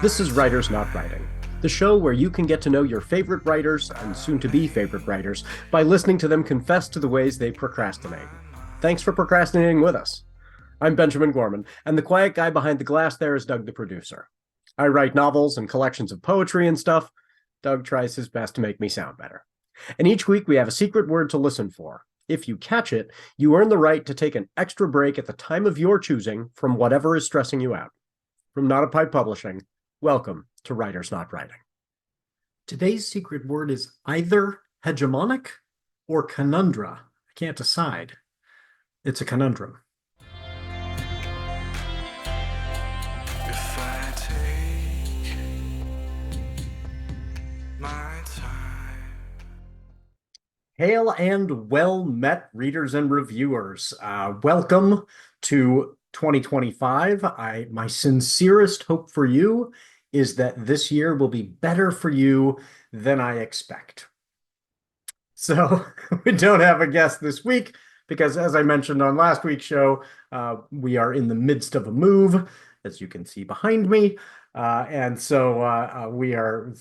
This is Writers Not Writing, the show where you can get to know your favorite writers and soon-to-be favorite writers by listening to them confess to the ways they procrastinate. Thanks for procrastinating with us. I'm Benjamin Gorman, and the quiet guy behind the glass there is Doug the producer. I write novels and collections of poetry and stuff. Doug tries his best to make me sound better. And each week we have a secret word to listen for. If you catch it, you earn the right to take an extra break at the time of your choosing from whatever is stressing you out. From Not a Pipe Publishing, welcome to Writers Not Writing. Today's secret word is either hegemonic or conundra. I can't decide. It's a conundrum. If I take my time. Hail and well met, readers and reviewers. Welcome to 2025. My sincerest hope for you is that this year will be better for you than I expect. So we don't have a guest this week because, as I mentioned on last week's show, we are in the midst of a move, as you can see behind me. And so we are,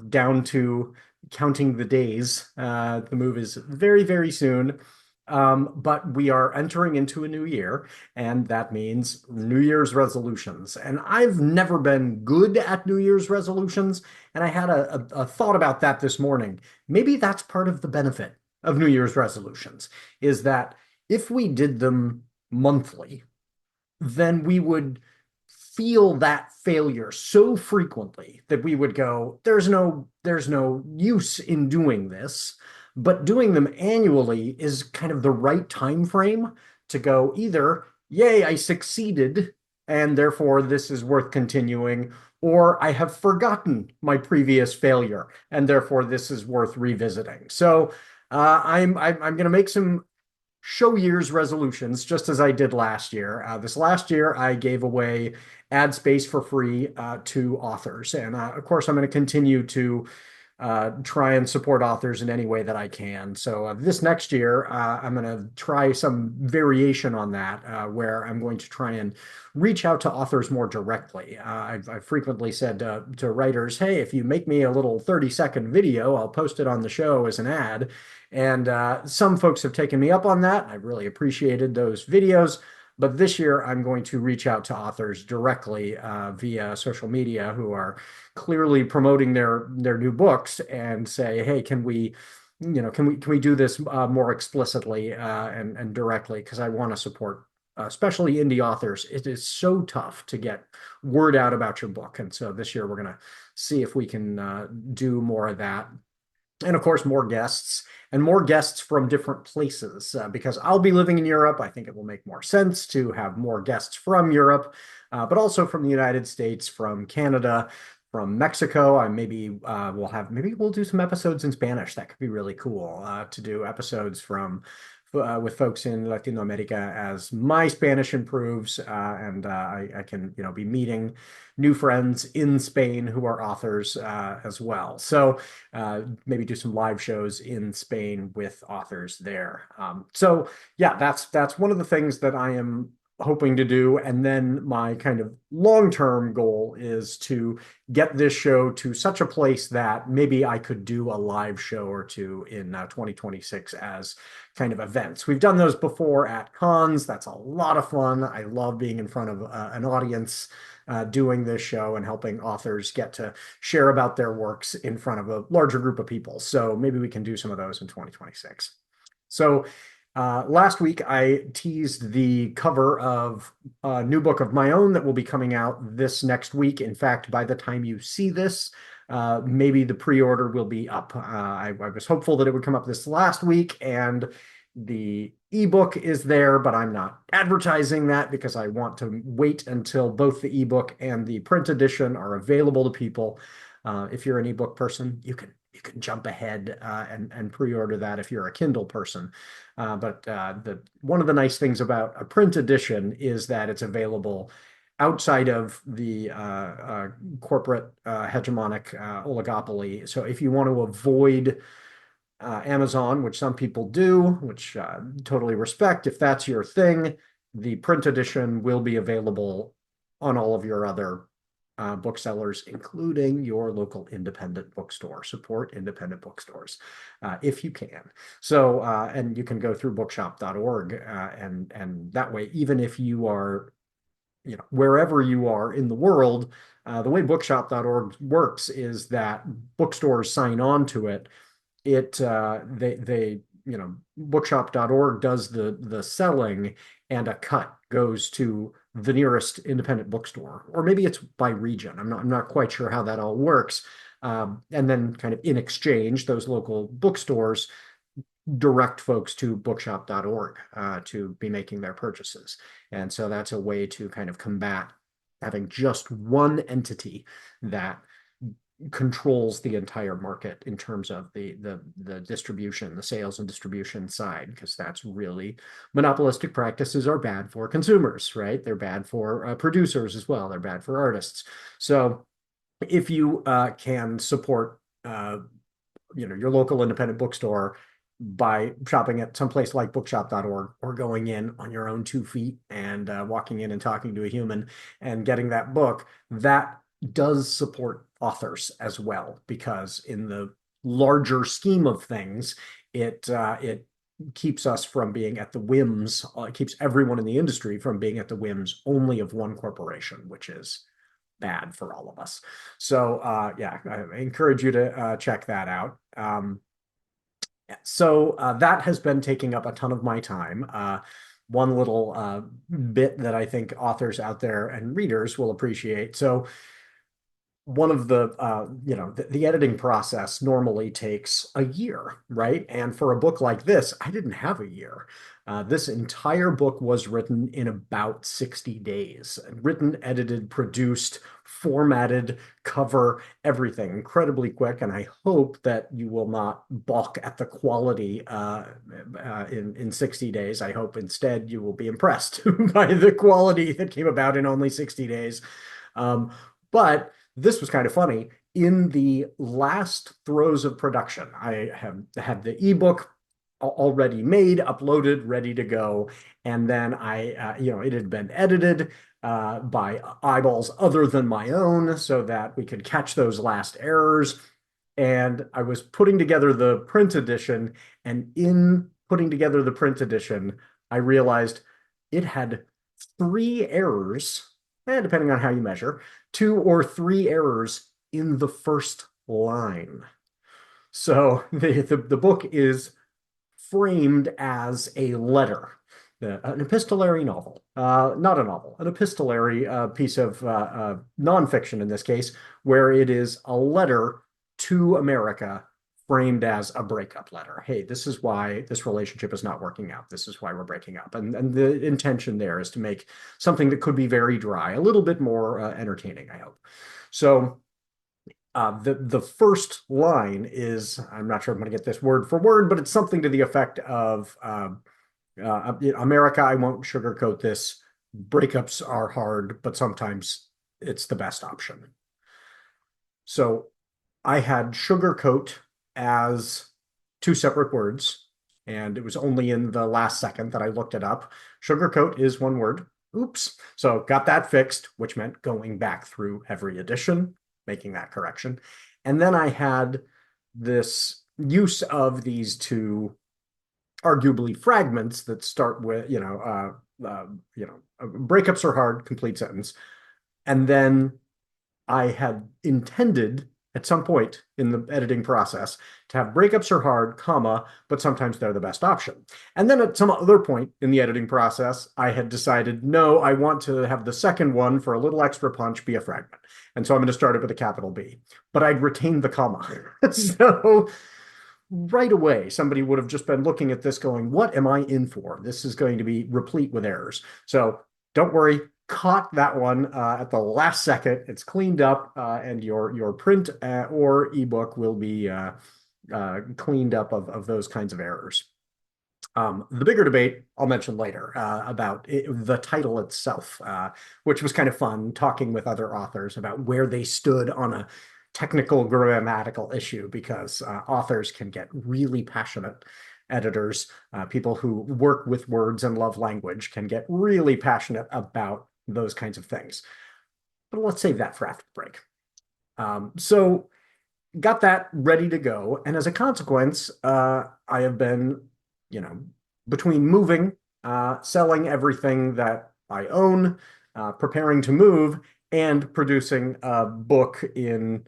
down to counting the days. The move is very, very soon. But we are entering into a new year, and that means New Year's resolutions. And I've never been good at New Year's resolutions, and I had a thought about that this morning. Maybe that's part of the benefit of New Year's resolutions, is that if we did them monthly, then we would feel that failure so frequently that we would go, there's no use in doing this. But doing them annually is kind of the right time frame to go either, yay, I succeeded, and therefore this is worth continuing, or I have forgotten my previous failure, and therefore this is worth revisiting. So I'm going to make some show year's resolutions, just as I did last year. This last year, I gave away ad space for free to authors. And of course, I'm going to continue to try and support authors in any way that I can. So this next year, I'm going to try some variation on that, where I'm going to try and reach out to authors more directly. I've frequently said to writers, hey, if you make me a little 30-second video, I'll post it on the show as an ad. And some folks have taken me up on that. I've really appreciated those videos. But this year, I'm going to reach out to authors directly via social media who are clearly promoting their new books and say, hey, can we do this more explicitly and directly? Because I want to support especially indie authors. It is so tough to get word out about your book. And so this year, we're going to see if we can do more of that. And of course, more guests and more guests from different places because I'll be living in Europe. I think it will make more sense to have more guests from Europe, but also from the United States, from Canada, from Mexico. Maybe we'll do some episodes in Spanish. That could be really cool to do episodes from with folks in Latin America as my Spanish improves, and I can be meeting new friends in Spain who are authors as well. So maybe do some live shows in Spain with authors there. So yeah, that's one of the things that I am hoping to do. And then my kind of long-term goal is to get this show to such a place that maybe I could do a live show or two in 2026 as kind of events. We've done those before at cons. That's a lot of fun. I love being in front of an audience doing this show and helping authors get to share about their works in front of a larger group of people. So maybe we can do some of those in 2026. So last week, I teased the cover of a new book of my own that will be coming out this next week. In fact, by the time you see this, maybe the pre-order will be up. I was hopeful that it would come up this last week, and the ebook is there, but I'm not advertising that because I want to wait until both the ebook and the print edition are available to people. If you're an ebook person, you can jump ahead and pre-order that if you're a Kindle person. But one of the nice things about a print edition is that it's available outside of the corporate hegemonic oligopoly. So if you want to avoid Amazon, which some people do, which totally respect, if that's your thing, the print edition will be available on all of your other booksellers, including your local independent bookstore. Support independent bookstores if you can. So, and you can go through bookshop.org, and that way, even if you are, wherever you are in the world, the way bookshop.org works is that bookstores sign on to it. Bookshop.org does the selling, and a cut goes to the nearest independent bookstore, or maybe it's by region. I'm not quite sure how that all works. And then kind of in exchange, those local bookstores direct folks to bookshop.org to be making their purchases. And so that's a way to kind of combat having just one entity that controls the entire market in terms of the distribution, the sales and distribution side, because that's really monopolistic practices are bad for consumers, right? They're bad for producers as well. They're bad for artists. So if you can support your local independent bookstore by shopping at someplace like bookshop.org, or going in on your own 2 feet and walking in and talking to a human and getting that book, that does support authors as well, because in the larger scheme of things, it keeps us from being at the whims, it keeps everyone in the industry from being at the whims only of one corporation, which is bad for all of us. So yeah, I encourage you to check that out. So that has been taking up a ton of my time. One little bit that I think authors out there and readers will appreciate. So one of the editing process normally takes a year, right? And for a book like this, I didn't have a year. This entire book was written in about 60 days. Written, edited, produced, formatted, cover, everything incredibly quick. And I hope that you will not balk at the quality in 60 days. I hope instead you will be impressed by the quality that came about in only 60 days. But this was kind of funny. In the last throes of production, I have had the ebook already made, uploaded, ready to go. And then it had been edited by eyeballs other than my own so that we could catch those last errors. And I was putting together the print edition. And in putting together the print edition, I realized it had 3 errors, depending on how you measure, 2 or 3 errors in the first line. So the book is framed as a letter, an epistolary novel, not a novel, an epistolary piece of nonfiction in this case, where it is a letter to America framed as a breakup letter. Hey, this is why this relationship is not working out. This is why we're breaking up. And the intention there is to make something that could be very dry a little bit more entertaining, I hope. So the first line is, I'm not sure I'm going to get this word for word, but it's something to the effect of America, I won't sugarcoat this. Breakups are hard, but sometimes it's the best option. So I had sugarcoat as 2 separate words, and it was only in the last second that I looked it up. Sugarcoat is 1 word. Oops. So got that fixed, which meant going back through every edition, making that correction. And then I had this use of these 2 arguably fragments that start with, breakups are hard, complete sentence. And then I had intended at some point in the editing process to have breakups are hard, comma, but sometimes they're the best option. And then at some other point in the editing process, I had decided, no, I want to have the second one for a little extra punch be a fragment. And so I'm going to start it with a capital B, but I'd retained the comma. So right away, somebody would have just been looking at this going, what am I in for? This is going to be replete with errors. So don't worry, caught that one at the last second. It's cleaned up, and your print or ebook will be cleaned up of those kinds of errors. The bigger debate I'll mention later about the title itself, which was kind of fun, talking with other authors about where they stood on a technical grammatical issue, because authors can get really passionate. Editors, people who work with words and love language, can get really passionate about those kinds of things. but let's save that for after the break. So got that ready to go. And as a consequence, I have been, you know, between moving, selling everything that I own, preparing to move, and producing a book in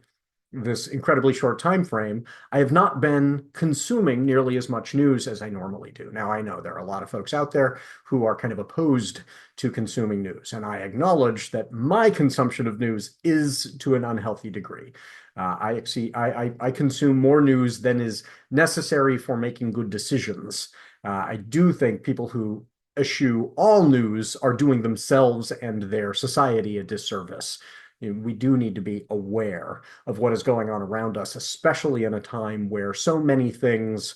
this incredibly short time frame, I have not been consuming nearly as much news as I normally do. Now, I know there are a lot of folks out there who are kind of opposed to consuming news, and I acknowledge that my consumption of news is to an unhealthy degree. I consume more news than is necessary for making good decisions. I do think people who eschew all news are doing themselves and their society a disservice. We do need to be aware of what is going on around us, especially in a time where so many things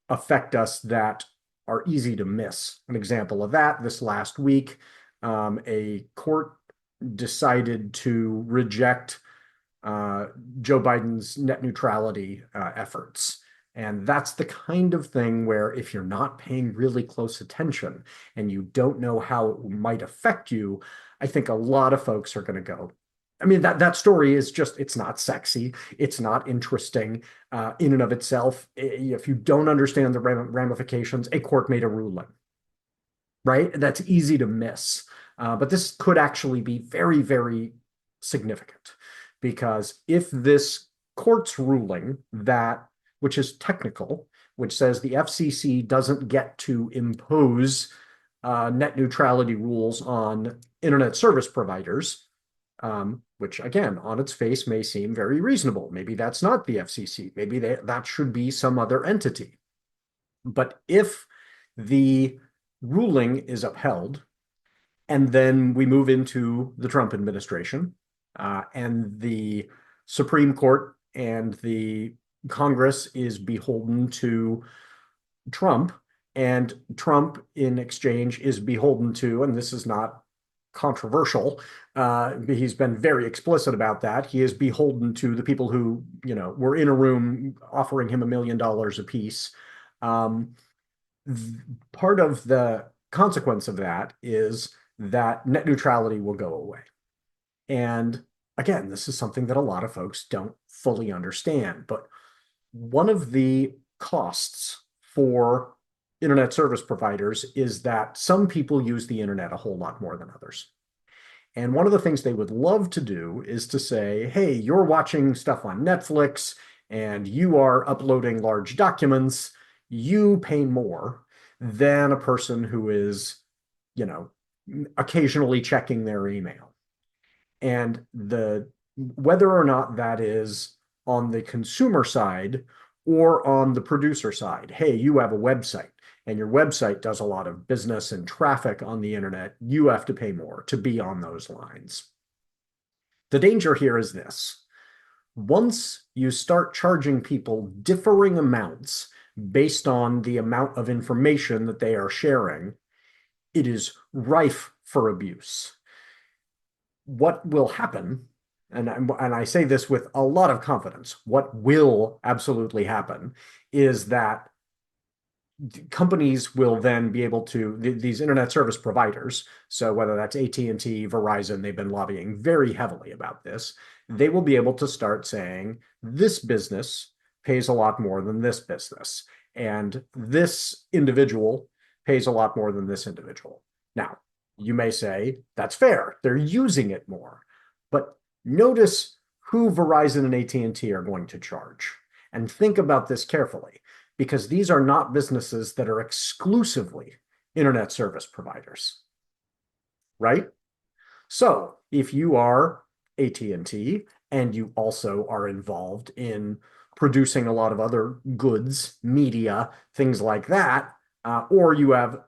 affect us that are easy to miss. An example of that, this last week, a court decided to reject uh, Joe Biden's net neutrality efforts. And that's the kind of thing where if you're not paying really close attention and you don't know how it might affect you, I think a lot of folks are going to go. I mean, that story is just, it's not sexy. It's not interesting in and of itself. If you don't understand the ramifications, a court made a ruling, right? That's easy to miss. But this could actually be very, very significant because if this court's ruling that, which is technical, which says the FCC doesn't get to impose net neutrality rules on internet service providers, which again, on its face may seem very reasonable. Maybe that's not the FCC. Maybe that should be some other entity. But if the ruling is upheld, and then we move into the Trump administration, and the Supreme Court and the Congress is beholden to Trump, and Trump, in exchange, is beholden to, and this is not controversial, he's been very explicit about that. He is beholden to the people who, were in a room offering him $1 million apiece. Um, Part of the consequence of that is that net neutrality will go away. And again, this is something that a lot of folks don't fully understand. But one of the costs for internet service providers is that some people use the internet a whole lot more than others. And one of the things they would love to do is to say, hey, you're watching stuff on Netflix and you are uploading large documents, you pay more than a person who is, you know, occasionally checking their email. And the whether or not that is on the consumer side or on the producer side, hey, you have a website and your website does a lot of business and traffic on the internet, you have to pay more to be on those lines. The danger here is this. Once you start charging people differing amounts based on the amount of information that they are sharing, it is rife for abuse. What will happen, and I say this with a lot of confidence, what will absolutely happen is that companies will then be able to, these internet service providers, so whether that's AT&T, Verizon, they've been lobbying very heavily about this, they will be able to start saying this business pays a lot more than this business, and this individual pays a lot more than this individual. Now, you may say that's fair, they're using it more, but notice who Verizon and AT&T are going to charge, and think about this carefully, because these are not businesses that are exclusively internet service providers, right? So if you are AT&T and you also are involved in producing a lot of other goods, media, things like that, or you have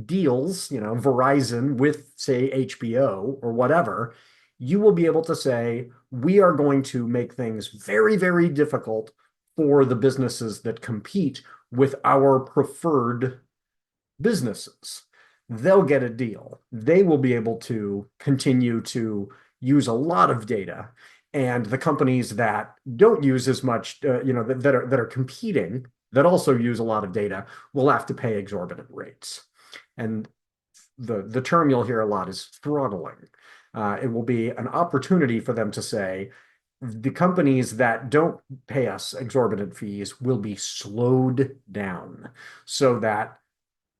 deals, Verizon with, say, HBO or whatever, you will be able to say, we are going to make things very, very difficult for the businesses that compete with our preferred businesses. They'll get a deal. They will be able to continue to use a lot of data. And the companies that don't use as much, that are competing, that also use a lot of data, will have to pay exorbitant rates. And the term you'll hear a lot is throttling. It will be an opportunity for them to say, the companies that don't pay us exorbitant fees will be slowed down so that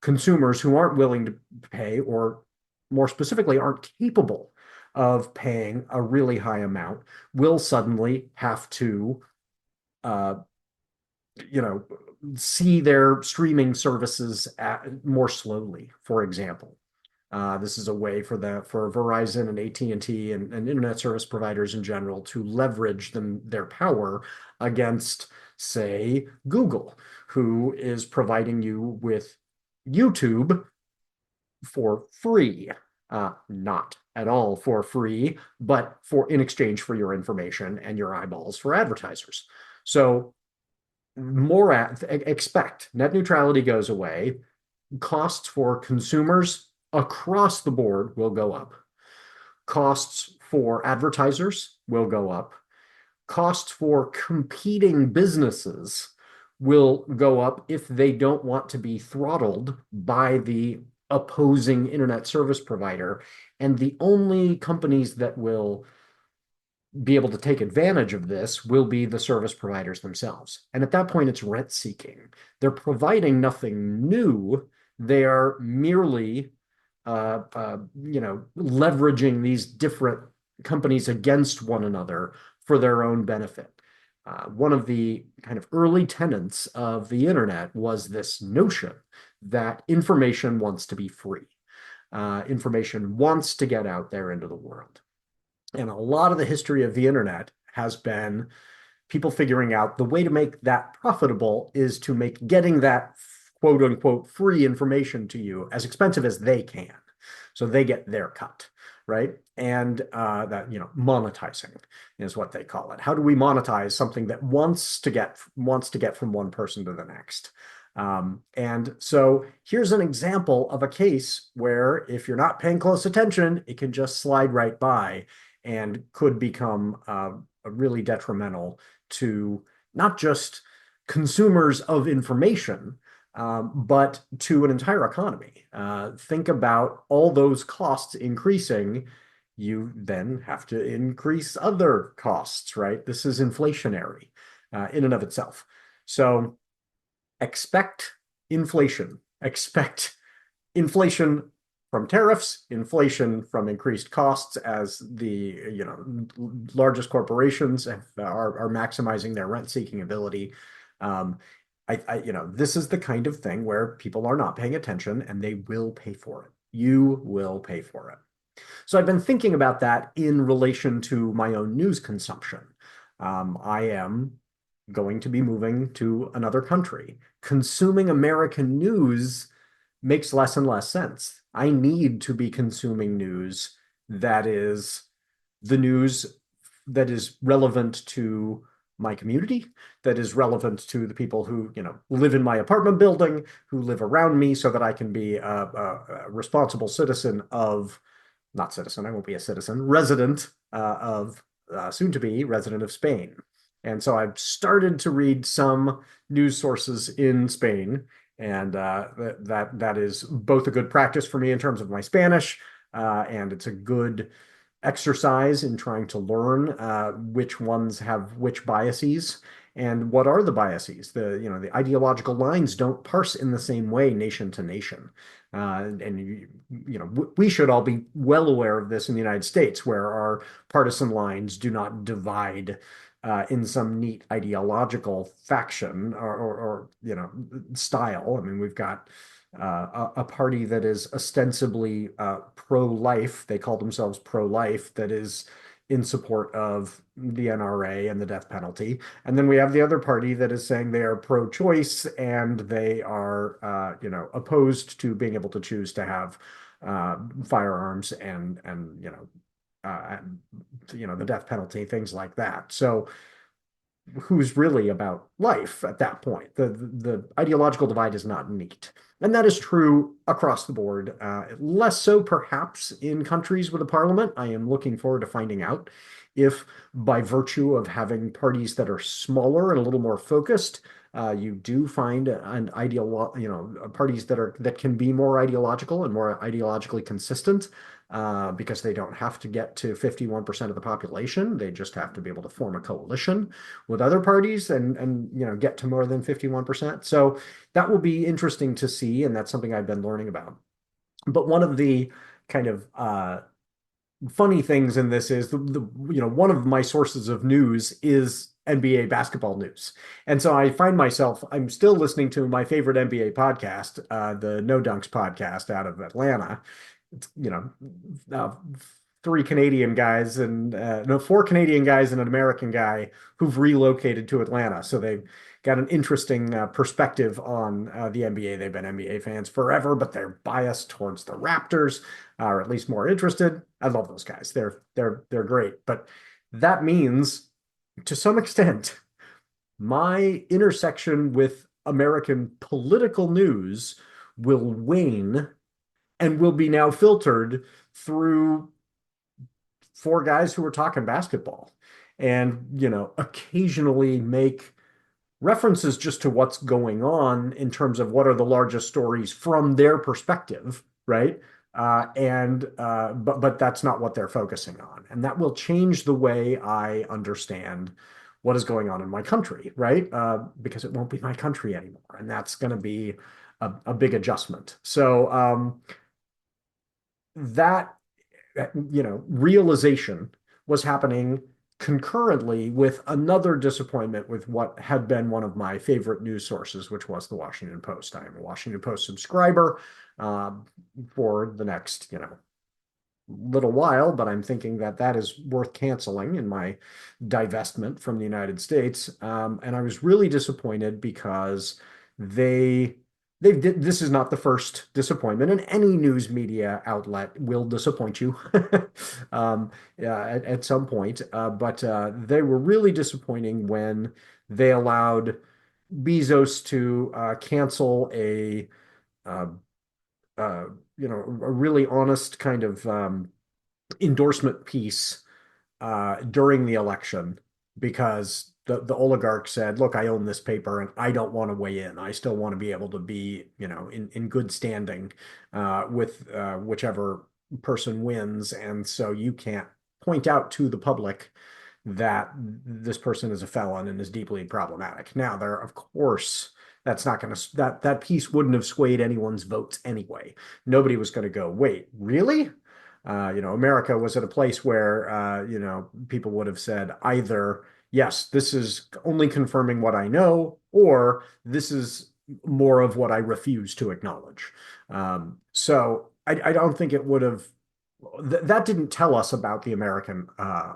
consumers who aren't willing to pay, or more specifically, aren't capable of paying a really high amount, will suddenly have to, uh, you know, see their streaming services more slowly, for example. This is a way for Verizon and AT&T and internet service providers in general to leverage their power against, say, Google, who is providing you with YouTube for free. Not at all for free, but for in exchange for your information and your eyeballs for advertisers. So expect net neutrality goes away. Costs for consumers across the board will go up. Costs for advertisers will go up. Costs for competing businesses will go up if they don't want to be throttled by the opposing internet service provider. And the only companies that will be able to take advantage of this will be the service providers themselves. And at that point, it's rent seeking. They're providing nothing new. They are merely, leveraging these different companies against one another for their own benefit. One of the kind of early tenets of the internet was this notion that information wants to be free. Information wants to get out there into the world. And a lot of the history of the internet has been people figuring out the way to make that profitable is to make getting that quote unquote free information to you as expensive as they can. So they get their cut, right? And that, monetizing is what they call it. How do we monetize something that wants to get from one person to the next? And so here's an example of a case where if you're not paying close attention, it can just slide right by and could become really detrimental to not just consumers of information, but to an entire economy. Think about all those costs increasing. You then have to increase other costs, right? This is inflationary in and of itself. So expect inflation. Expect inflation from tariffs, inflation from increased costs as the largest corporations are maximizing their rent-seeking ability. This is the kind of thing where people are not paying attention and they will pay for it. You will pay for it. So I've been thinking about that in relation to my own news consumption. I am going to be moving to another country. Consuming American news makes less and less sense. I need to be consuming news that is the news that is relevant to my community, that is relevant to the people who, live in my apartment building, who live around me, so that I can be a responsible citizen of, not citizen, I won't be a citizen, resident of, soon to be resident of Spain. And so I've started to read some news sources in Spain, and that is both a good practice for me in terms of my Spanish, and it's a good exercise in trying to learn which ones have which biases and what are the biases. The ideological lines don't parse in the same way nation to nation. And we should all be well aware of this in the United States, where our partisan lines do not divide in some neat ideological faction or style. I mean, we've got a party that is ostensibly pro-life. They call themselves pro-life, that is in support of the NRA and the death penalty. And then we have the other party that is saying they are pro-choice and they are, opposed to being able to choose to have firearms and the death penalty, things like that. So who's really about life at that point? The ideological divide is not neat. And that is true across the board. Less so perhaps in countries with a parliament. I am looking forward to finding out if by virtue of having parties that are smaller and a little more focused, You do find an ideal, parties that can be more ideological and more ideologically consistent, because they don't have to get to 51% of the population. They just have to be able to form a coalition with other parties and get to more than 51%. So that will be interesting to see, and that's something I've been learning about. But one of the kind of funny things in this is one of my sources of news is NBA basketball news. And so I find myself, I'm still listening to my favorite NBA podcast, the No Dunks podcast out of Atlanta. It's, uh, three Canadian guys and no, four Canadian guys and an American guy who've relocated to Atlanta. So they've got an interesting perspective on the NBA. They've been NBA fans forever, but they're biased towards the Raptors, or at least more interested. I love those guys. They're great. But that means, to some extent, my intersection with American political news will wane and will be now filtered through four guys who are talking basketball and, occasionally make references just to what's going on in terms of what are the largest stories from their perspective, right? But that's not what they're focusing on, and that will change the way I understand what is going on in my country, right? Because it won't be my country anymore, and that's going to be a big adjustment. So that realization was happening concurrently with another disappointment with what had been one of my favorite news sources, which was the Washington Post. I am a Washington Post subscriber uh, for the next, little while, but I'm thinking that that is worth canceling in my divestment from the United States. And I was really disappointed because they this is not the first disappointment, and any news media outlet will disappoint you yeah, at some point. But they were really disappointing when they allowed Bezos to cancel uh, a really honest kind of endorsement piece during the election, because the oligarch said, "Look, I own this paper, and I don't want to weigh in. I still want to be able to be, in good standing with whichever person wins, and so you can't point out to the public that this person is a felon and is deeply problematic." Now, there, of course, that's not going to that piece wouldn't have swayed anyone's votes anyway. Nobody was going to go, "Wait, really?" America was at a place where, people would have said either, "Yes, this is only confirming what I know," or "This is more of what I refuse to acknowledge." So I don't think it would have, that didn't tell us about the American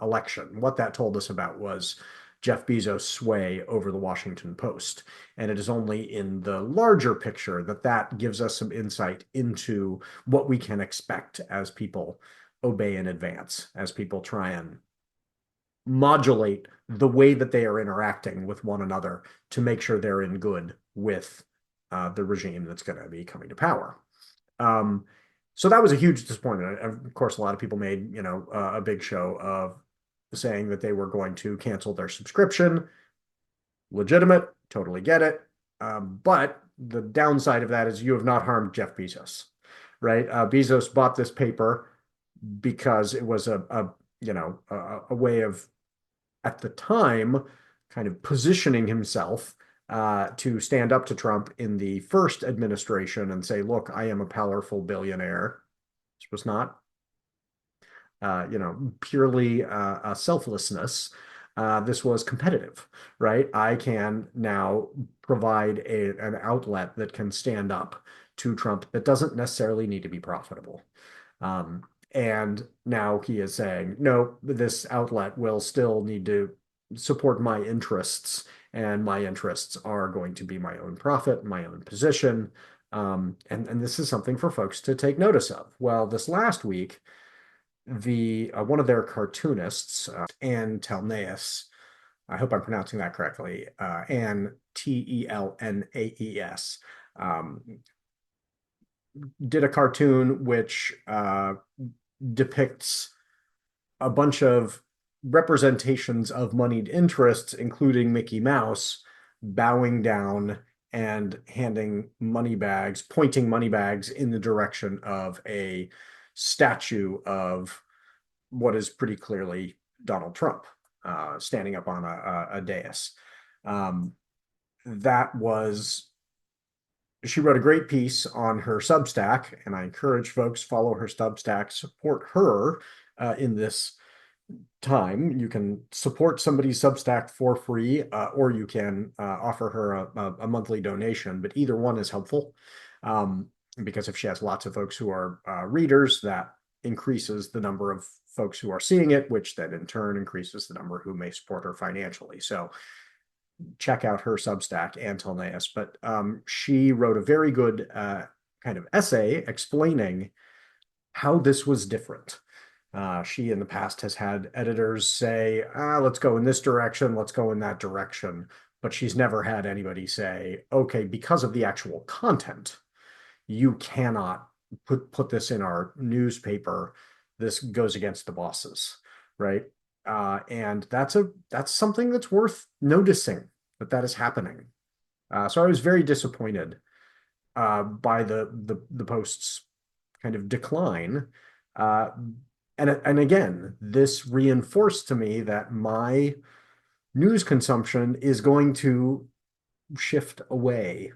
election. What that told us about was Jeff Bezos' sway over the Washington Post. And it is only in the larger picture that that gives us some insight into what we can expect as people obey in advance, as people try and modulate the way that they are interacting with one another to make sure they're in good with the regime that's going to be coming to power. Um, so that was a huge disappointment. Of course, a lot of people made, a big show of saying that they were going to cancel their subscription. Legitimate, totally get it. But the downside of that is you have not harmed Jeff Bezos, right? Bezos bought this paper because it was a way of, at the time, kind of positioning himself to stand up to Trump in the first administration and say, "Look, I am a powerful billionaire." This was not, purely a selflessness. This was competitive, right? I can now provide an outlet that can stand up to Trump that doesn't necessarily need to be profitable. And now he is saying, "No, this outlet will still need to support my interests, and my interests are going to be my own profit, my own position." And this is something for folks to take notice of. Well, this last week, the one of their cartoonists, Ann Telnaeus, I hope I'm pronouncing that correctly, Ann Telnaes, did a cartoon which depicts a bunch of representations of moneyed interests, including Mickey Mouse, bowing down and handing money bags, pointing money bags in the direction of a statue of what is pretty clearly Donald Trump, standing up on a dais. Um, that was She wrote a great piece on her Substack, and I encourage folks follow her Substack, support her in this time. You can support somebody's Substack for free, or you can offer her a monthly donation, but either one is helpful. Because if she has lots of folks who are readers, that increases the number of folks who are seeing it, which then in turn increases the number who may support her financially. So check out her Substack, Antilnaeus. But she wrote a very good kind of essay explaining how this was different. She in the past has had editors say, let's go in this direction, let's go in that direction. But she's never had anybody say, okay, because of the actual content, you cannot put this in our newspaper. This goes against the bosses, right? And that's something that's worth noticing that is happening. So I was very disappointed by the post's kind of decline. And again, this reinforced to me that my news consumption is going to shift away.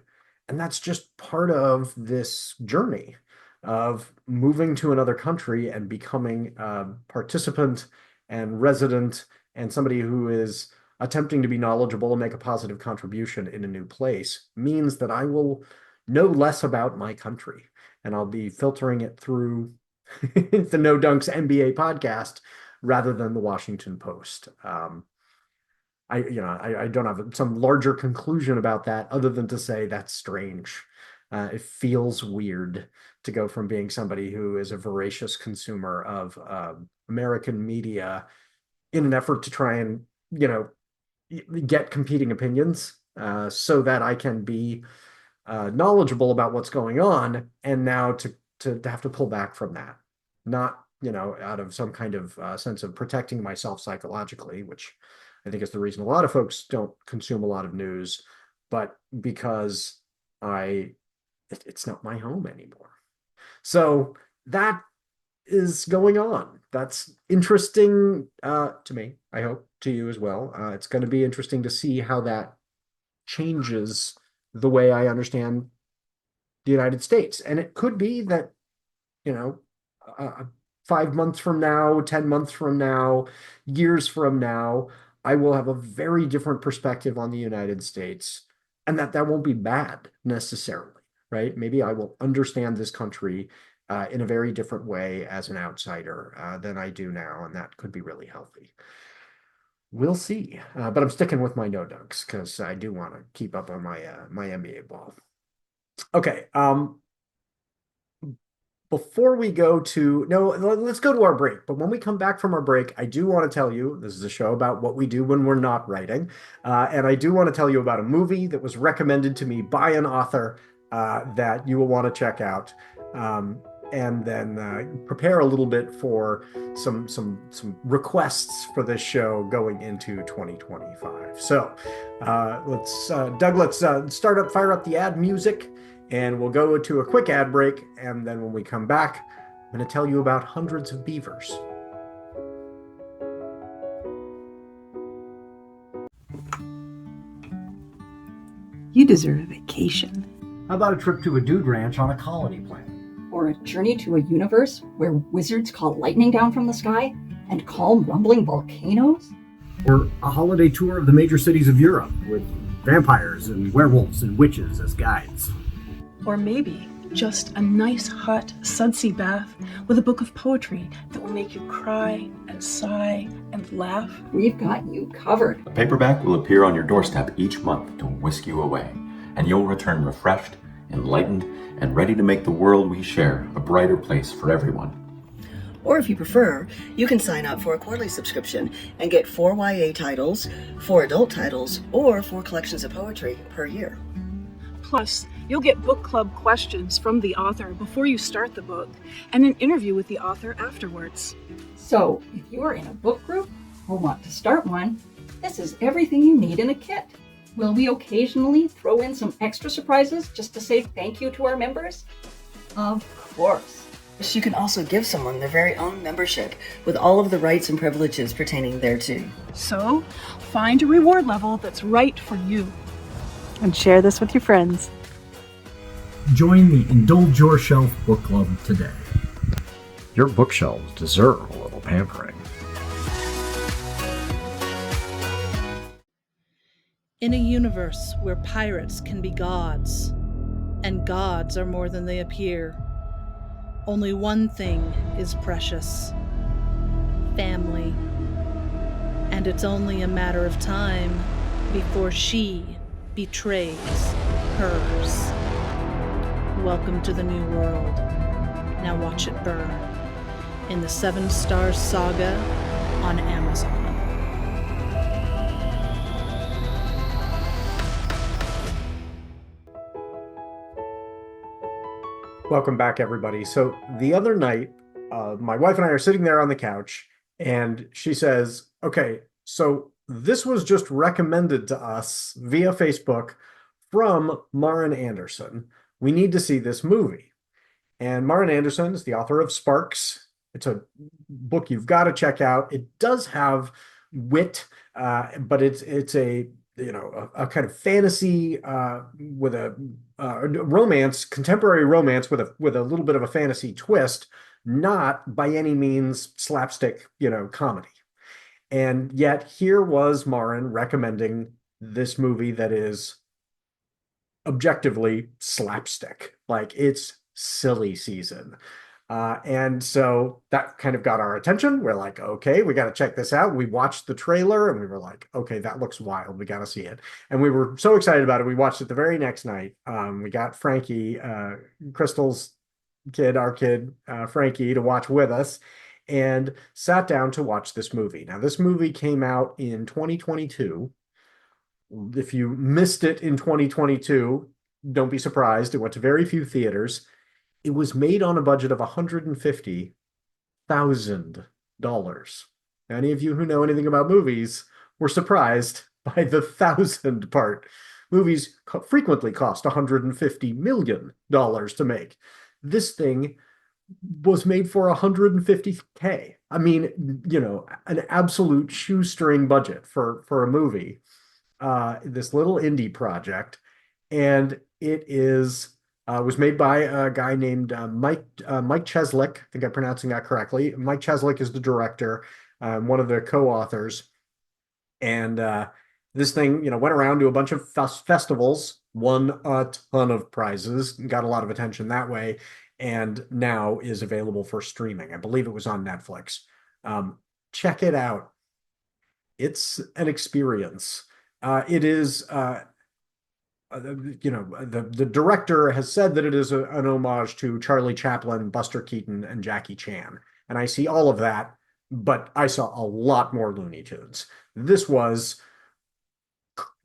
And that's just part of this journey of moving to another country and becoming a participant and resident and somebody who is attempting to be knowledgeable and make a positive contribution in a new place means that I will know less about my country, and I'll be filtering it through the No Dunks NBA podcast rather than the Washington Post. I don't have some larger conclusion about that other than to say that's strange. It feels weird to go from being somebody who is a voracious consumer of American media in an effort to try and, get competing opinions so that I can be knowledgeable about what's going on, and now to have to pull back from that, not, out of some kind of sense of protecting myself psychologically, which I think is the reason a lot of folks don't consume a lot of news, but because it's not my home anymore. So that is going on. That's interesting to me. I hope to you as well. It's going to be interesting to see how that changes the way I understand the United States. And it could be that, 5 months from now, 10 months from now, years from now, I will have a very different perspective on the United States, and that won't be bad necessarily, right? Maybe I will understand this country in a very different way as an outsider than I do now, and that could be really healthy. We'll see. But I'm sticking with my no dunks because I do want to keep up on my NBA ball. Okay. Before we go to let's go to our break. But when we come back from our break, I do want to tell you this is a show about what we do when we're not writing, and I do want to tell you about a movie that was recommended to me by an author that you will want to check out. And then prepare a little bit for some requests for this show going into 2025. So let's fire up the ad music, and we'll go to a quick ad break. And then when we come back, I'm going to tell you about Hundreds of Beavers. You deserve a vacation. How about a trip to a dude ranch on a colony planet? Or a journey to a universe where wizards call lightning down from the sky and calm rumbling volcanoes? Or a holiday tour of the major cities of Europe with vampires and werewolves and witches as guides. Or maybe just a nice hot sudsy bath with a book of poetry that will make you cry and sigh and laugh. We've got you covered. A paperback will appear on your doorstep each month to whisk you away, and you'll return refreshed, enlightened, and ready to make the world we share a brighter place for everyone. Or if you prefer, you can sign up for a quarterly subscription and get 4 YA titles, 4 adult titles, or 4 collections of poetry per year. Plus, you'll get book club questions from the author before you start the book and an interview with the author afterwards. So, if you are in a book group or want to start one, this is everything you need in a kit. Will we occasionally throw in some extra surprises just to say thank you to our members? Of course. You can also give someone their very own membership with all of the rights and privileges pertaining thereto. So, find a reward level that's right for you. And share this with your friends. Join the Indulge Your Shelf book club today. Your bookshelves deserve a little pampering. In a universe where pirates can be gods, and gods are more than they appear, only one thing is precious: family. And it's only a matter of time before she betrays hers. Welcome to the new world. Now watch it burn in the 7 Stars Saga on Amazon. Welcome back, everybody. So the other night, my wife and I are sitting there on the couch, and she says, okay, so this was just recommended to us via Facebook from Maren Anderson. We need to see this movie. And Maren Anderson is the author of Sparks. It's a book you've got to check out. It does have wit, but it's a a kind of fantasy with a romance, contemporary romance with a little bit of a fantasy twist, not by any means slapstick, comedy. And yet here was Maren recommending this movie that is objectively slapstick. Like, it's silly season. And so that kind of got our attention. We're like, okay, we got to check this out. We watched the trailer and we were like, okay, that looks wild. We got to see it. And we were so excited about it. We watched it the very next night. We got Frankie, Crystal's kid, our kid, Frankie, to watch with us and sat down to watch this movie. Now, this movie came out in 2022. If you missed it in 2022, don't be surprised. It went to very few theaters. It was made on a budget of $150,000. Any of you who know anything about movies were surprised by the 1,000 part. Movies frequently cost $150 million to make. This thing was made for $150K. I mean, an absolute shoestring budget for a movie. This little indie project, and it was made by a guy named Mike Cheslick. I think I'm pronouncing that correctly. Mike Cheslick is the director, one of the co-authors, and this thing, went around to a bunch of festivals, won a ton of prizes, got a lot of attention that way, and now is available for streaming. I believe it was on Netflix. Check it out. It's an experience. It is, the director has said that it is an homage to Charlie Chaplin, Buster Keaton, and Jackie Chan. And I see all of that, but I saw a lot more Looney Tunes. This was,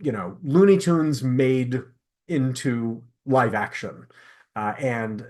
Looney Tunes made into live action. And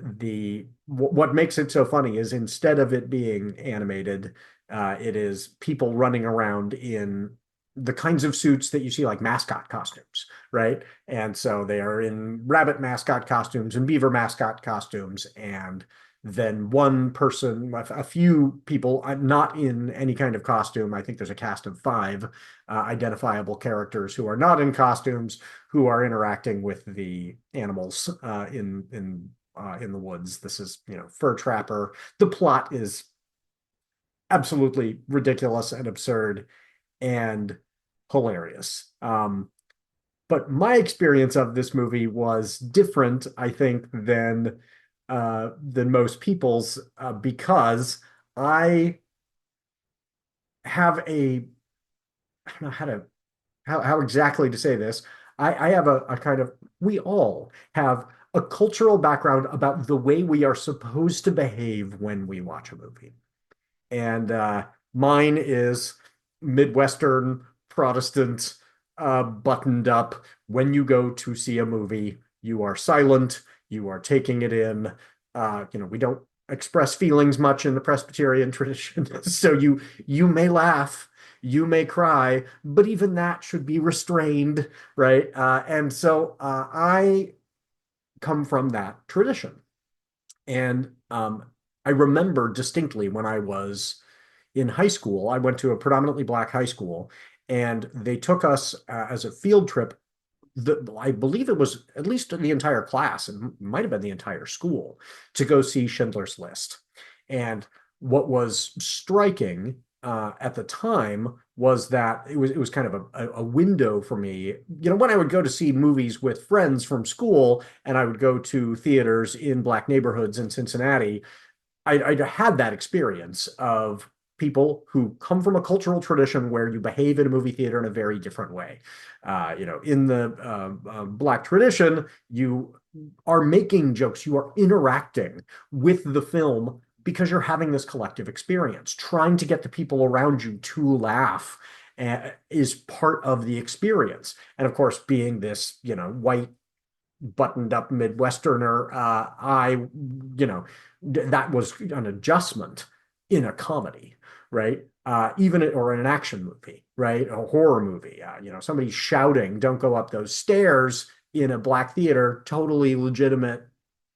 what makes it so funny is instead of it being animated, it is people running around in the kinds of suits that you see, like mascot costumes, right? And so they are in rabbit mascot costumes and beaver mascot costumes, and then one person, a few people not in any kind of costume. I think there's a cast of 5 identifiable characters who are not in costumes, who are interacting with the animals in the woods. This is, Fur Trapper. The plot is absolutely ridiculous and absurd and hilarious. But my experience of this movie was different, I think, than most people's, because I have I don't know how exactly to say this. I have a kind of, we all have a cultural background about the way we are supposed to behave when we watch a movie. And mine is Midwestern Protestant, buttoned up. When you go to see a movie, you are silent, you are taking it in. We don't express feelings much in the Presbyterian tradition. So you may laugh, You may cry, but even that should be restrained, right? And so I come from that tradition. And I remember distinctly when I was in high school, I went to a predominantly black high school, and they took us as a field trip. I believe it was at least the entire class, and might have been the entire school, to go see Schindler's List. And what was striking at the time was that it was kind of a window for me. When I would go to see movies with friends from school, and I would go to theaters in black neighborhoods in Cincinnati, I had that experience of people who come from a cultural tradition where you behave in a movie theater in a very different way. In the Black tradition, you are making jokes, you are interacting with the film because you're having this collective experience. Trying to get the people around you to laugh is part of the experience. And of course, being this, white buttoned up Midwesterner, that was an adjustment in a comedy, right? Or in an action movie, right? A horror movie, somebody shouting, "Don't go up those stairs" in a black theater, totally legitimate,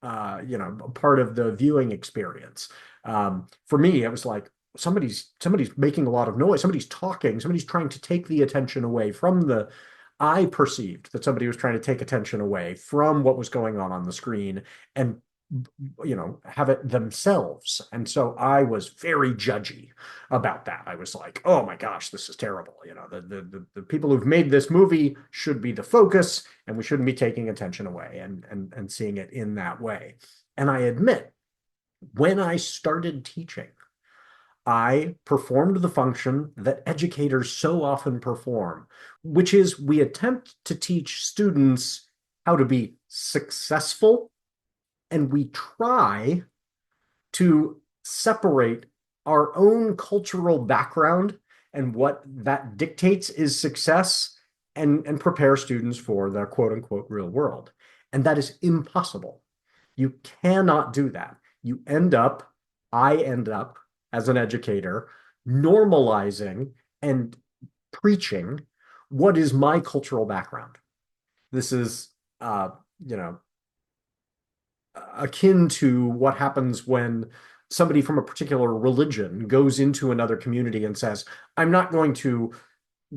part of the viewing experience. For me, it was like somebody's making a lot of noise, somebody's talking, somebody's trying to take the attention away from the I perceived that somebody was trying to take attention away from what was going on the screen and have it themselves. And so I was very judgy about that. I was like, oh my gosh, this is terrible. The people who've made this movie should be the focus, and we shouldn't be taking attention away and seeing it in that way. And I admit, when I started teaching, I performed the function that educators so often perform, which is we attempt to teach students how to be successful, and we try to separate our own cultural background and what that dictates is success, and prepare students for the quote unquote real world. And that is impossible. You cannot do that. I end up as an educator normalizing and preaching what is my cultural background. This is, akin to what happens when somebody from a particular religion goes into another community and says, "I'm not going to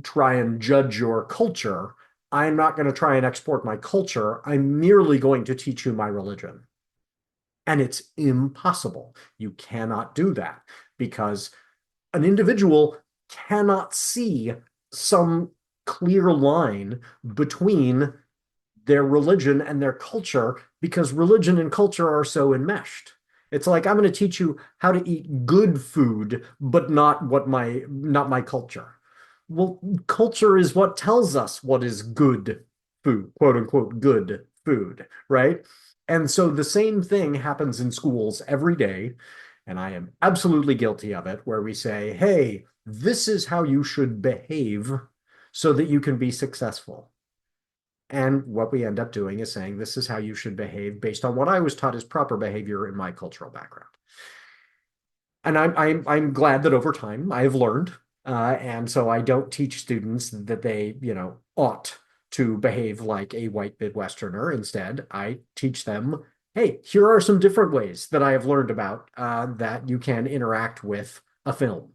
try and judge your culture. I'm not going to try and export my culture. I'm merely going to teach you my religion." And it's impossible. You cannot do that because an individual cannot see some clear line between their religion and their culture, because religion and culture are so enmeshed. It's like, I'm going to teach you how to eat good food, but not my culture. Well, culture is what tells us what is good food, quote unquote, good food, right? And so the same thing happens in schools every day, and I am absolutely guilty of it, where we say, hey, this is how you should behave so that you can be successful. And what we end up doing is saying, this is how you should behave based on what I was taught as proper behavior in my cultural background. And I'm glad that over time I have learned, and so I don't teach students that they, ought to behave like a white Midwesterner. Instead, I teach them, hey, here are some different ways that I have learned about that you can interact with a film.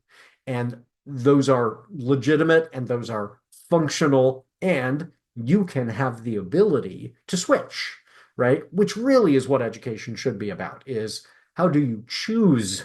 And those are legitimate, and those are functional, and you can have the ability to switch, right? Which really is what education should be about, is how do you choose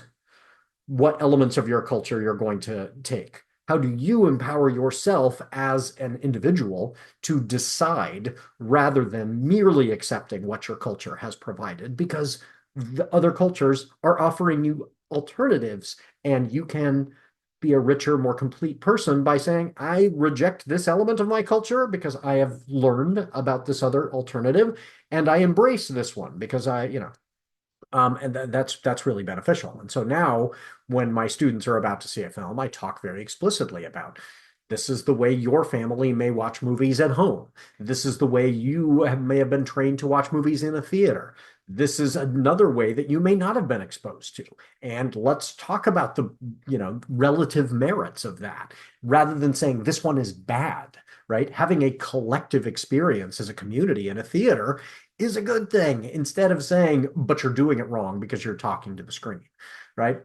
what elements of your culture you're going to take? How do you empower yourself as an individual to decide rather than merely accepting what your culture has provided? Because the other cultures are offering you alternatives, and you can be a richer, more complete person by saying, I reject this element of my culture because I have learned about this other alternative, and I embrace this one because and that's really beneficial. And so now when my students are about to see a film, I talk very explicitly about This is the way your family may watch movies at home. This is the way you may have been trained to watch movies in a theater. This is another way that you may not have been exposed to. And let's talk about the, relative merits of that rather than saying this one is bad, right? Having a collective experience as a community in a theater is a good thing instead of saying, but you're doing it wrong because you're talking to the screen, right?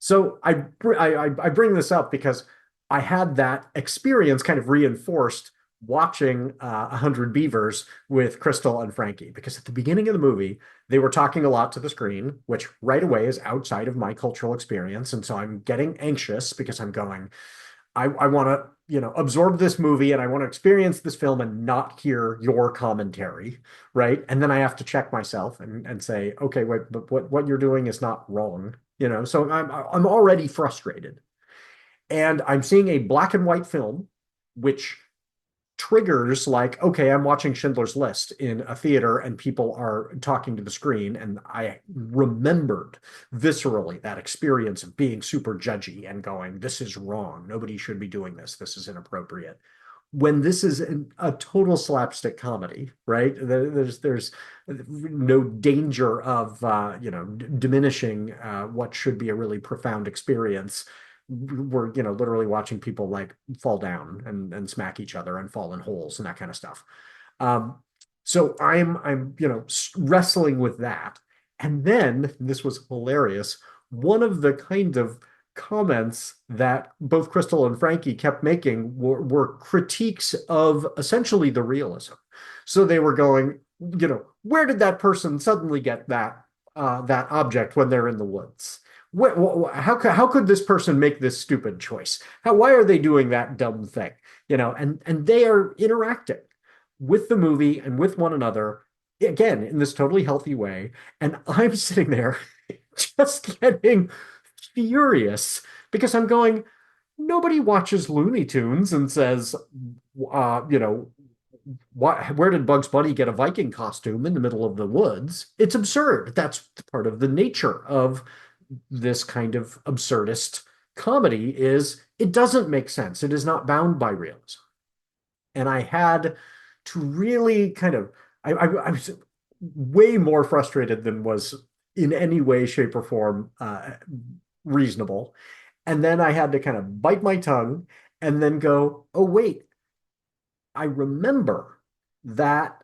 So I bring this up because I had that experience kind of reinforced watching 100 Beavers with Crystal and Frankie, because at the beginning of the movie, they were talking a lot to the screen, which right away is outside of my cultural experience. And so I'm getting anxious because I'm going, I want to, absorb this movie and I want to experience this film and not hear your commentary, right? And then I have to check myself and say, okay, wait, but what you're doing is not wrong, So I'm already frustrated. And I'm seeing a black and white film, which triggers like, okay, I'm watching Schindler's List in a theater and people are talking to the screen. And I remembered viscerally that experience of being super judgy and going, this is wrong. Nobody should be doing this. This is inappropriate. When this is a total slapstick comedy, right? There's no danger of diminishing what should be a really profound experience. We're literally watching people like fall down and smack each other and fall in holes and that kind of stuff. So I'm wrestling with that. And then this was hilarious. One of the kind of comments that both Crystal and Frankie kept making were critiques of essentially the realism. So they were going, where did that person suddenly get that object when they're in the woods? How could this person make this stupid choice? Why are they doing that dumb thing? And they are interacting with the movie and with one another, again, in this totally healthy way. And I'm sitting there just getting furious because I'm going, nobody watches Looney Tunes and says, where did Bugs Bunny get a Viking costume in the middle of the woods? It's absurd. That's part of the nature of this kind of absurdist comedy is it doesn't make sense. It is not bound by realism. And I had to really kind of, I was way more frustrated than was in any way, shape, or form reasonable. And then I had to kind of bite my tongue and then go, oh, wait, I remember that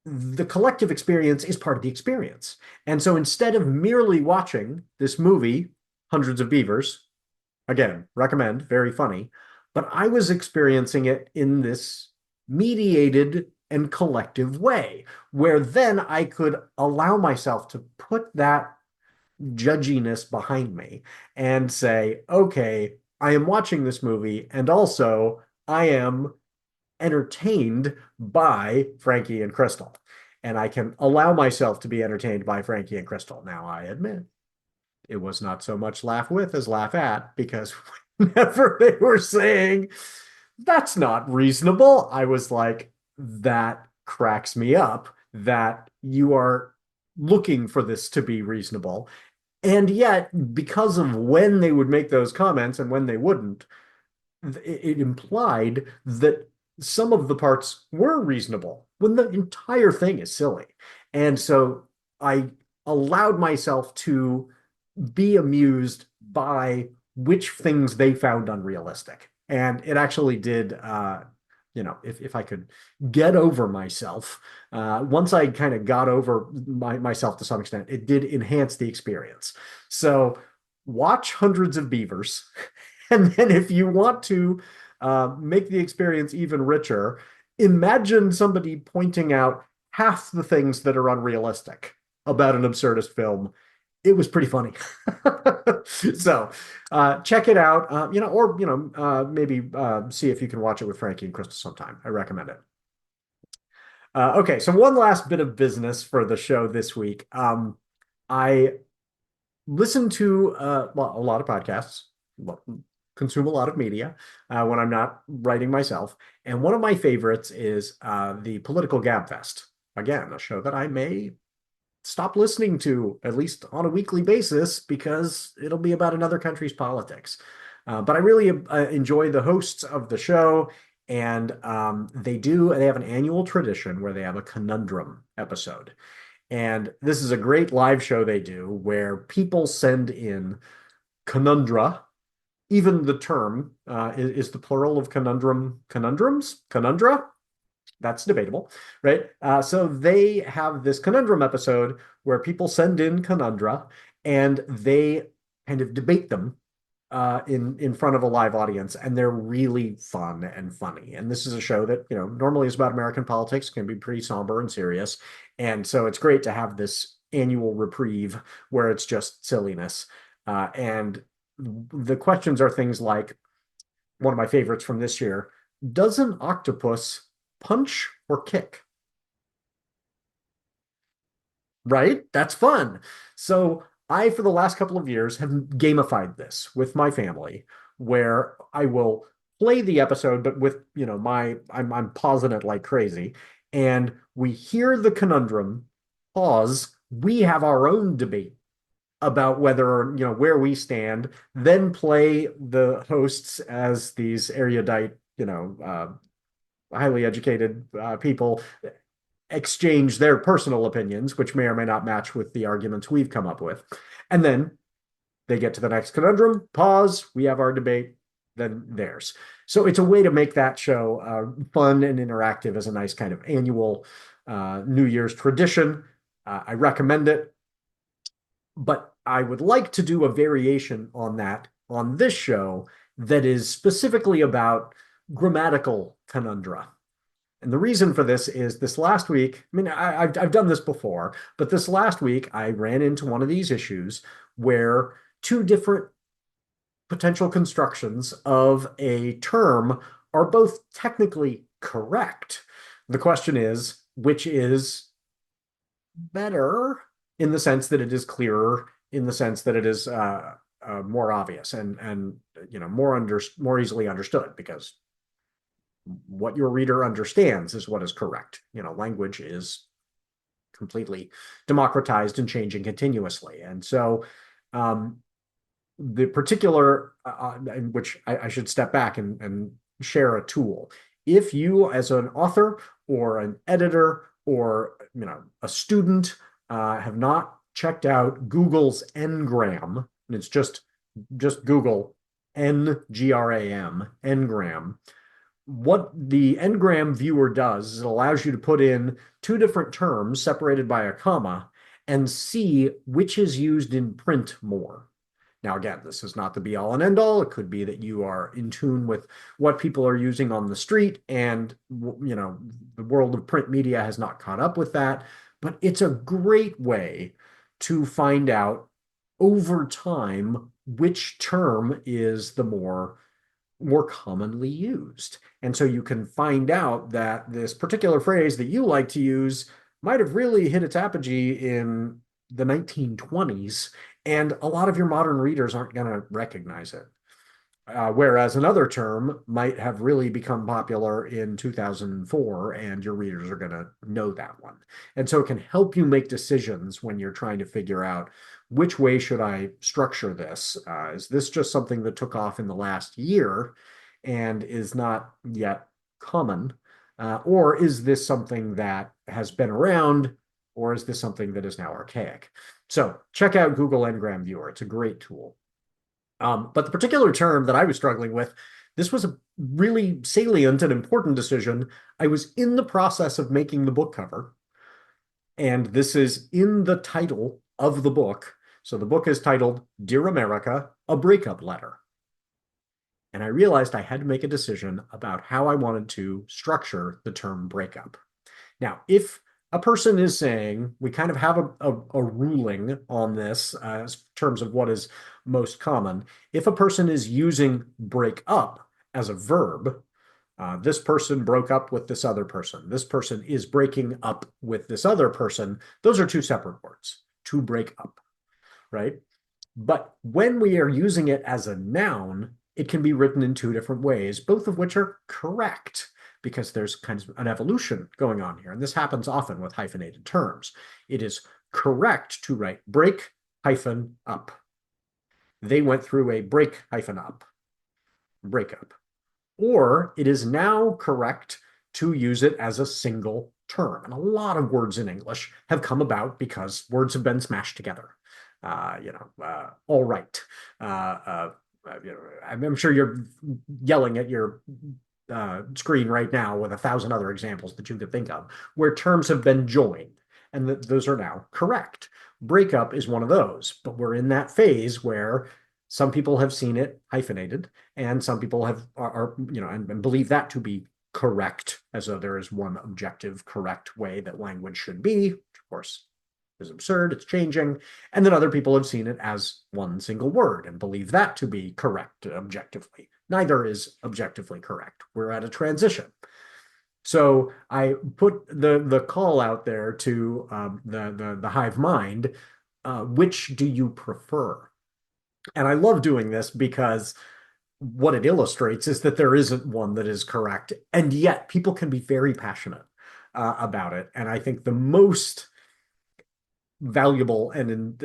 the collective experience is part of the experience. And so instead of merely watching this movie, Hundreds of Beavers, again, recommend, very funny, but I was experiencing it in this mediated and collective way, where then I could allow myself to put that judginess behind me and say, okay, I am watching this movie, and also I am entertained by Frankie and Crystal. And I can allow myself to be entertained by Frankie and Crystal. Now, I admit it was not so much laugh with as laugh at, because whenever they were saying, that's not reasonable, I was like, that cracks me up that you are looking for this to be reasonable. And yet, because of when they would make those comments and when they wouldn't, it implied that some of the parts were reasonable when the entire thing is silly. And so I allowed myself to be amused by which things they found unrealistic. And it actually did, if I could get over myself, once I kind of got over myself to some extent, it did enhance the experience. So watch Hundreds of Beavers. And then if you want to make the experience even richer, imagine somebody pointing out half the things that are unrealistic about an absurdist film. It was pretty funny. So check it out, maybe see if you can watch it with Frankie and Crystal sometime. I recommend it. Okay, so one last bit of business for the show this week. I listen to a lot of podcasts, consume a lot of media when I'm not writing myself. And one of my favorites is the Political Gabfest. Again, a show that I may stop listening to, at least on a weekly basis, because it'll be about another country's politics. But I really enjoy the hosts of the show, and they have an annual tradition where they have a conundrum episode. And this is a great live show they do where people send in conundra. Even the term is the plural of conundrums, conundra. That's debatable, right? So they have this conundrum episode where people send in conundra and they kind of debate them in front of a live audience, and they're really fun and funny. And this is a show that normally is about American politics, can be pretty somber and serious, and so it's great to have this annual reprieve where it's just silliness. And the questions are things like one of my favorites from this year: does an octopus punch or kick? Right? That's fun. So I, for the last couple of years, have gamified this with my family, where I will play the episode, but with, I'm pausing it like crazy. And we hear the conundrum, pause, we have our own debate about whether, where we stand, then play the hosts as these erudite, highly educated people exchange their personal opinions, which may or may not match with the arguments we've come up with. And then they get to the next conundrum, pause, we have our debate, then theirs. So it's a way to make that show fun and interactive as a nice kind of annual New Year's tradition. I recommend it. But I would like to do a variation on that on this show that is specifically about grammatical conundra. And the reason for this is this last week, I mean, I've done this before, but this last week I ran into one of these issues where two different potential constructions of a term are both technically correct. The question is, which is better in the sense that it is clearer, in the sense that it is more obvious and more easily understood, because what your reader understands is what is correct. Language is completely democratized and changing continuously. And so the particular, in which I should step back and share a tool. If you, as an author or an editor or a student, have not checked out Google's Ngram, and it's just Google Ngram, Ngram. What the Ngram viewer does is it allows you to put in two different terms separated by a comma and see which is used in print more. Now, again, this is not the be all and end all. It could be that you are in tune with what people are using on the street, and the world of print media has not caught up with that. But it's a great way to find out over time which term is the more commonly used. And so you can find out that this particular phrase that you like to use might have really hit its apogee in the 1920s, and a lot of your modern readers aren't going to recognize it. Whereas another term might have really become popular in 2004, and your readers are going to know that one. And so it can help you make decisions when you're trying to figure out which way should I structure this. Is this just something that took off in the last year and is not yet common? Or is this something that has been around, or is this something that is now archaic? So check out Google Ngram Viewer. It's a great tool. But the particular term that I was struggling with, this was a really salient and important decision. I was in the process of making the book cover, and this is in the title of the book. So the book is titled Dear America, A Breakup Letter. And I realized I had to make a decision about how I wanted to structure the term breakup. Now, if a person is saying, we kind of have a ruling on this in terms of what is most common. If a person is using break up as a verb, this person broke up with this other person. This person is breaking up with this other person. Those are two separate words, to break up, right? But when we are using it as a noun, it can be written in two different ways, both of which are correct, because there's kind of an evolution going on here. And this happens often with hyphenated terms. It is correct to write break hyphen up. They went through a break hyphen up. breakup, or it is now correct to use it as a single term. And a lot of words in English have come about because words have been smashed together. All right. I'm sure you're yelling at your screen right now with 1,000 other examples that you could think of where terms have been joined, and those are now correct. Breakup is one of those, but we're in that phase where some people have seen it hyphenated, and some people and believe that to be correct, as though there is one objective, correct way that language should be, which of course is absurd, it's changing. And then other people have seen it as one single word and believe that to be correct objectively. Neither is objectively correct. We're at a transition. So I put the call out there to the hive mind. Which do you prefer? And I love doing this because what it illustrates is that there isn't one that is correct, and yet people can be very passionate about it. And I think the most valuable and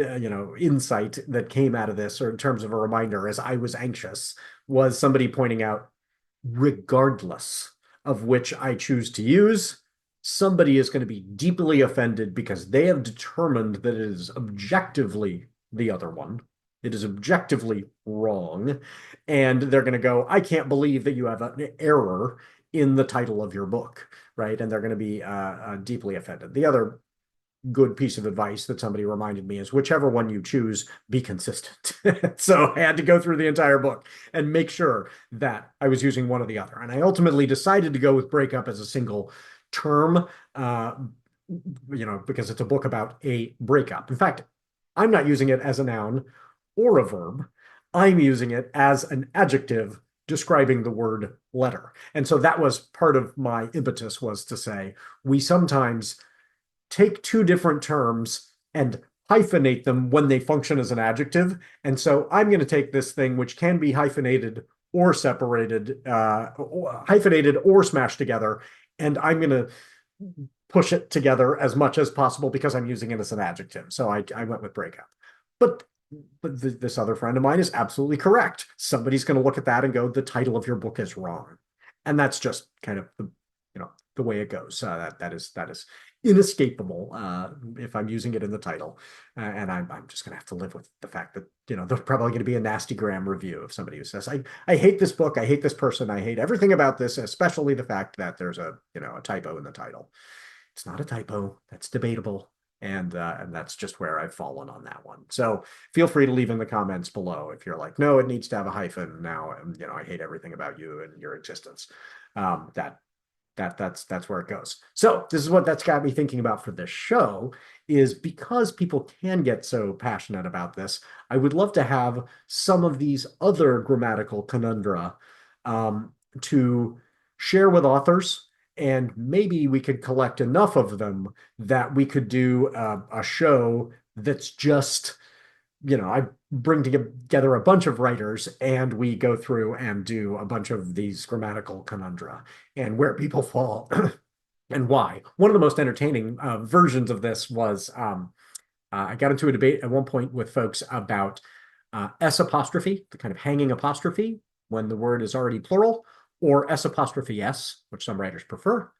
insight that came out of this, or in terms of a reminder, as I was anxious, was somebody pointing out, regardless of which I choose to use, somebody is going to be deeply offended because they have determined that it is objectively the other one. It is objectively wrong. And they're going to go, I can't believe that you have an error in the title of your book, right? And they're going to be deeply offended. The other good piece of advice that somebody reminded me is whichever one you choose, be consistent. So I had to go through the entire book and make sure that I was using one or the other. And I ultimately decided to go with breakup as a single term, because it's a book about a breakup. In fact, I'm not using it as a noun or a verb. I'm using it as an adjective describing the word letter. And so that was part of my impetus, was to say, we sometimes take two different terms and hyphenate them when they function as an adjective. And so I'm going to take this thing, which can be hyphenated or separated, hyphenated or smashed together, and I'm going to push it together as much as possible because I'm using it as an adjective. So I went with breakup. But this other friend of mine is absolutely correct. Somebody's going to look at that and go, the title of your book is wrong. And that's just kind of the way it goes. That is inescapable if I'm using it in the title. And I'm just going to have to live with the fact that, there's probably going to be a nasty gram review of somebody who says, I hate this book, I hate this person, I hate everything about this, especially the fact that there's a typo in the title. It's not a typo. That's debatable. And that's just where I've fallen on that one. So feel free to leave in the comments below if you're like, no, it needs to have a hyphen. Now, I hate everything about you and your existence. That's where it goes. So this is what that's got me thinking about for this show, is because people can get so passionate about this, I would love to have some of these other grammatical conundra to share with authors, and maybe we could collect enough of them that we could do a show that's just, I bring together a bunch of writers and we go through and do a bunch of these grammatical conundra and where people fall and why. One of the most entertaining versions of this was I got into a debate at one point with folks about S apostrophe, the kind of hanging apostrophe when the word is already plural, or S apostrophe S, which some writers prefer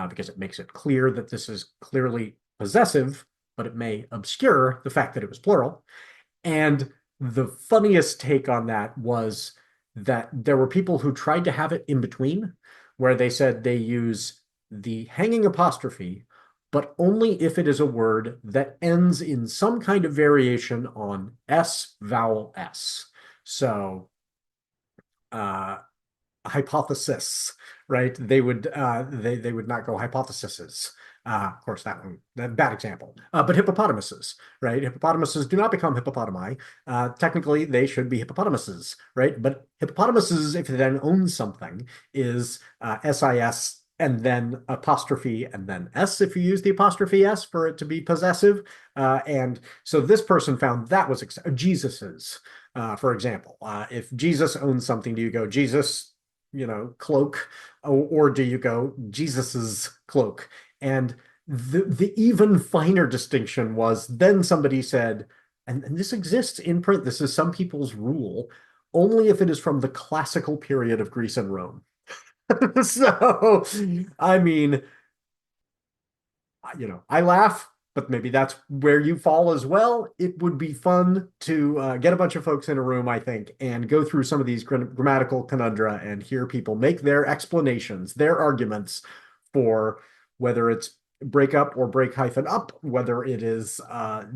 because it makes it clear that this is clearly possessive, but it may obscure the fact that it was plural. And the funniest take on that was that there were people who tried to have it in between, where they said they use the hanging apostrophe, but only if it is a word that ends in some kind of variation on S vowel S. So hypothesis, right? They would they would not go hypotheses. Of course, that bad example. But hippopotamuses, right? Hippopotamuses do not become hippopotami. Technically, they should be hippopotamuses, right? But hippopotamuses, if it then owns something, is SIS and then apostrophe and then S if you use the apostrophe S for it to be possessive. And so this person found that was Jesus's, for example. If Jesus owns something, do you go Jesus, cloak, or do you go Jesus's cloak? And the even finer distinction was then somebody said, and this exists in print, this is some people's rule, only if it is from the classical period of Greece and Rome. So, I mean, I laugh, but maybe that's where you fall as well. It would be fun to get a bunch of folks in a room, I think, and go through some of these grammatical conundra and hear people make their explanations, their arguments for whether it's break up or break hyphen up, whether it is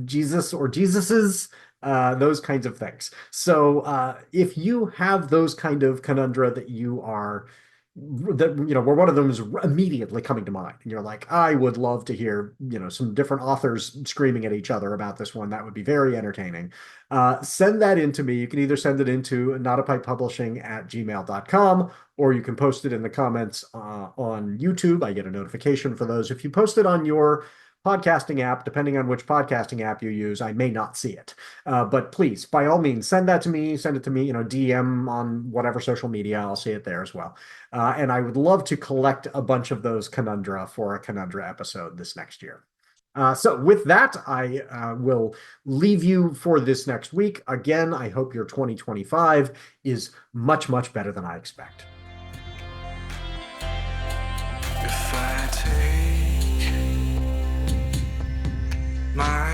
Jesus or Jesus's, those kinds of things. So if you have those kind of conundra that you are that where one of them is immediately coming to mind and you're like, I would love to hear some different authors screaming at each other about this one, that would be very entertaining. Send that in to me. You can either send it into notapikepublishing@gmail.com, or you can post it in the comments on YouTube. I get a notification for those. If you post it on your podcasting app, depending on which podcasting app you use, I may not see it. But please, by all means, send that to me. Send it to me, DM on whatever social media. I'll see it there as well. And I would love to collect a bunch of those conundra for a conundra episode this next year. So with that, I will leave you for this next week. Again, I hope your 2025 is much, much better than I expect. If I take my